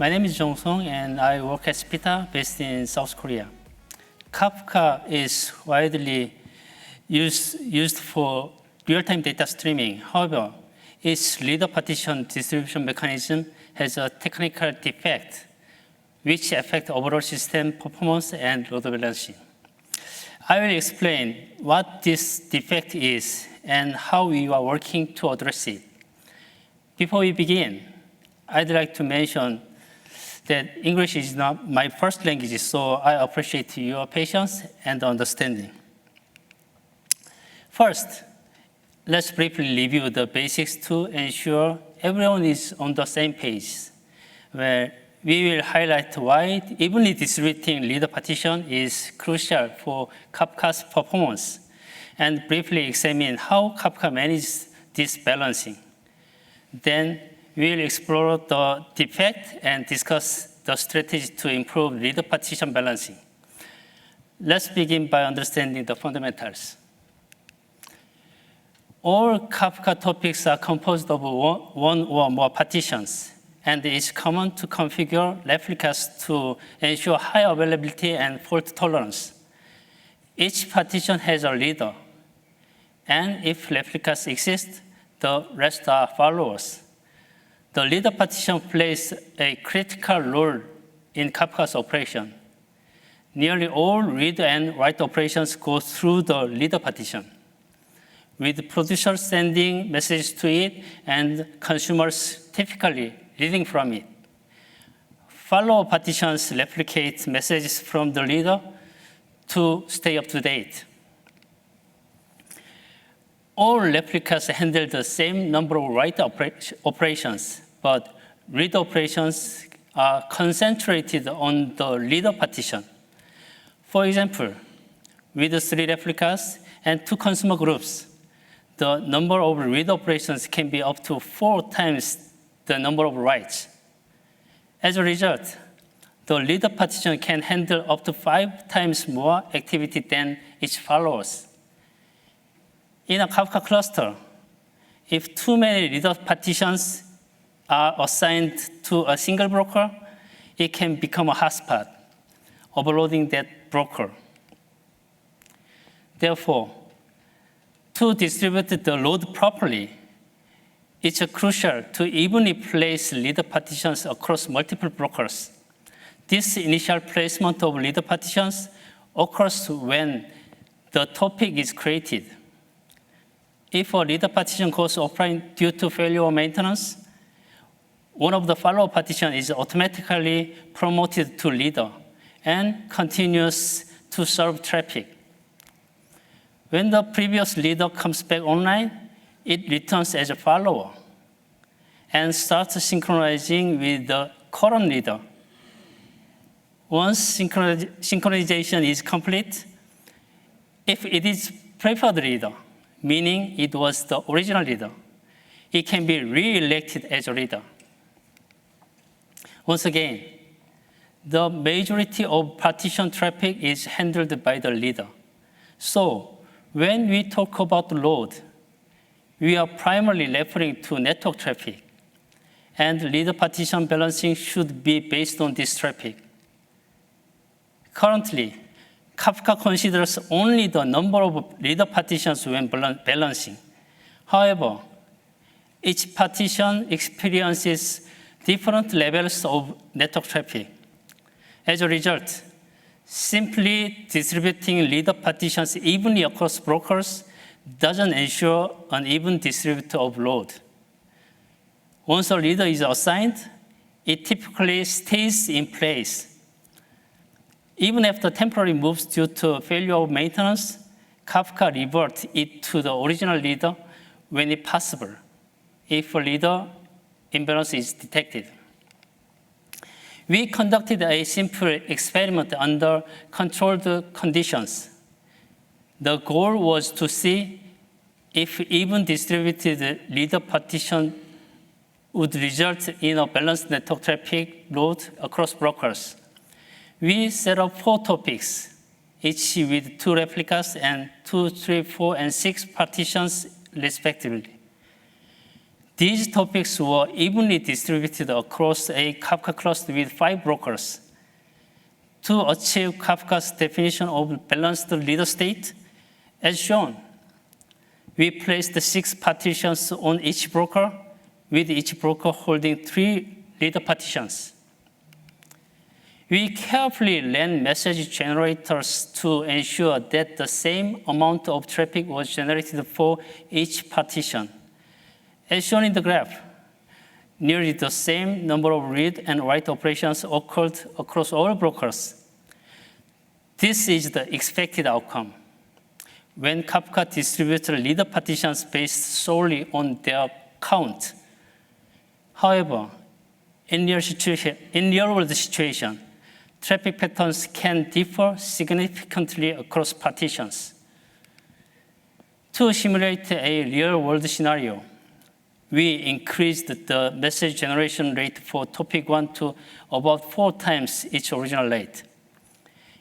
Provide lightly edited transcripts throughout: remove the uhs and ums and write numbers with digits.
My name is Jong Song, and I work at SPITHA based in South Korea. Kafka is widely used for real-time data streaming. However, its reader partition distribution mechanism has a technical defect which affects overall system performance and load balancing. I will explain what this defect is and how we are working to address it. Before we begin, I'd like to mention that English is not my first language, so I appreciate your patience and understanding. First, let's briefly review the basics to ensure everyone is on the same page, where we will highlight why evenly distributing reader partition is crucial for Kafka's performance, and briefly examine how Kafka manages this balancing. Then we will explore the defect and discuss the strategy to improve reader partition balancing. Let's begin by understanding the fundamentals. All Kafka topics are composed of one or more partitions, and it's common to configure replicas to ensure high availability and fault tolerance. Each partition has a reader, and if replicas exist, the rest are followers. The reader partition plays a critical role in Kafka's operation. Nearly all read and write operations go through the reader partition, with producers sending messages to it and consumers typically reading from it. Follower partitions replicate messages from the reader to stay up to date. All replicas handle the same number of write operations, but read operations are concentrated on the reader partition. For example, with 3 replicas and 2 consumer groups, the number of read operations can be up to 4 times the number of writes. As a result, the reader partition can handle up to 5 times more activity than its followers. In a Kafka cluster, if too many reader partitions are assigned to a single broker, it can become a hotspot, overloading that broker. Therefore, to distribute the load properly, it's crucial to evenly place reader partitions across multiple brokers. This initial placement of reader partitions occurs when the topic is created. If a reader partition goes offline due to failure or maintenance, one of the follower partitions is automatically promoted to reader and continues to serve traffic. When the previous reader comes back online, it returns as a follower and starts synchronizing with the current reader. Once synchronization is complete, if it is preferred reader, meaning it was the original reader, it can be re-elected as a reader. Once again, the majority of partition traffic is handled by the reader. So when we talk about load, we are primarily referring to network traffic, and reader partition balancing should be based on this traffic. Currently, Kafka considers only the number of reader partitions when balancing. However, each partition experiences different levels of network traffic. As a result, simply distributing reader partitions evenly across brokers doesn't ensure an even distribution of load. Once a reader is assigned, it typically stays in place. Even after temporary moves due to failure of maintenance, Kafka reverts it to the original reader when it's possible, if a reader imbalance is detected. We conducted a simple experiment under controlled conditions. The goal was to see if even distributed reader partition would result in a balanced network traffic load across brokers. We set up 4 topics, each with 2 replicas and 2, 3, 4, and 6 partitions respectively. These topics were evenly distributed across a Kafka cluster with 5 brokers. To achieve Kafka's definition of balanced reader state, as shown, we placed 6 partitions on each broker, with each broker holding 3 reader partitions. We carefully ran message generators to ensure that the same amount of traffic was generated for each partition. As shown in the graph, nearly the same number of read and write operations occurred across all brokers. This is the expected outcome. When Kafka distributes reader partitions based solely on their count. However, in real-world situation, traffic patterns can differ significantly across partitions. To simulate a real-world scenario, we increased the message generation rate for topic 1 to about 4 times its original rate.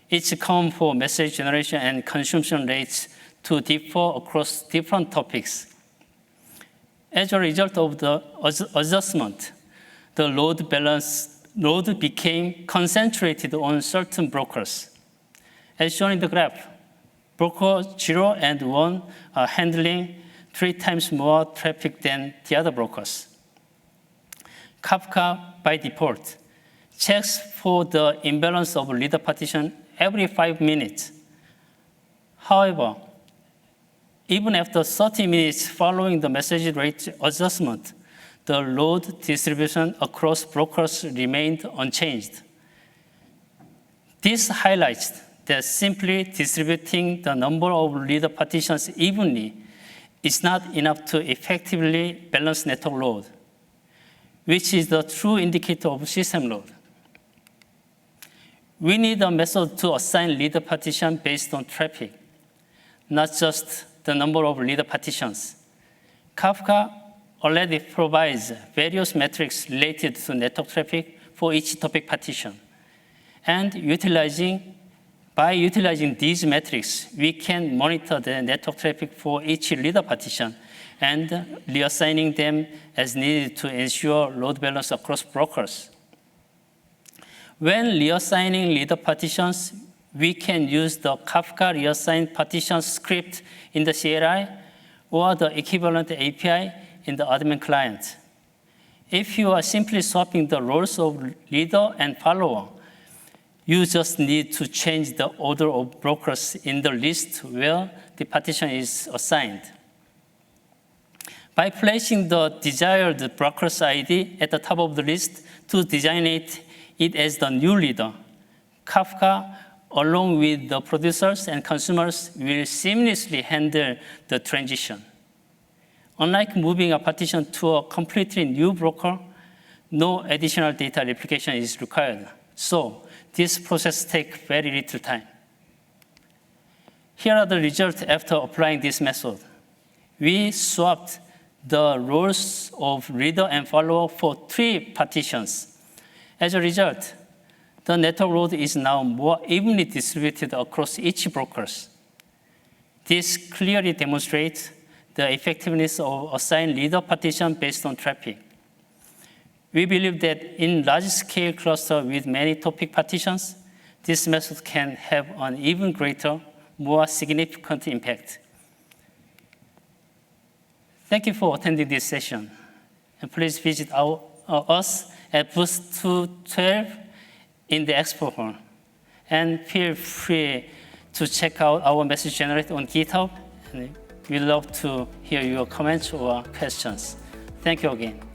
It's common for message generation and consumption rates to differ across different topics. As a result of the adjustment, the load became concentrated on certain brokers. As shown in the graph, broker 0 and 1 are handling 3 times more traffic than the other brokers. Kafka, by default, checks for the imbalance of reader partition every 5 minutes. However, even after 30 minutes following the message rate adjustment, the load distribution across brokers remained unchanged. This highlights that simply distributing the number of reader partitions evenly is not enough to effectively balance network load, which is the true indicator of system load. We need a method to assign reader partition based on traffic, not just the number of reader partitions. Kafka already provides various metrics related to network traffic for each topic partition. And by utilizing these metrics, we can monitor the network traffic for each reader partition and reassigning them as needed to ensure load balance across brokers. When reassigning reader partitions, we can use the Kafka reassign partitions script in the CLI or the equivalent API in the admin client. If you are simply swapping the roles of reader and follower, you just need to change the order of brokers in the list where the partition is assigned. By placing the desired broker's ID at the top of the list to designate it as the new reader, Kafka, along with the producers and consumers, will seamlessly handle the transition. Unlike moving a partition to a completely new broker, no additional data replication is required. So this process takes very little time. Here are the results after applying this method. We swapped the roles of reader and follower for 3 partitions. As a result, the network load is now more evenly distributed across each brokers. This clearly demonstrates the effectiveness of assigned reader partition based on traffic. We believe that in large-scale cluster with many topic partitions, this method can have an even greater, more significant impact. Thank you for attending this session. And please visit us at booth 212 in the expo hall. And feel free to check out our message generator on GitHub. And we'd love to hear your comments or questions. Thank you again.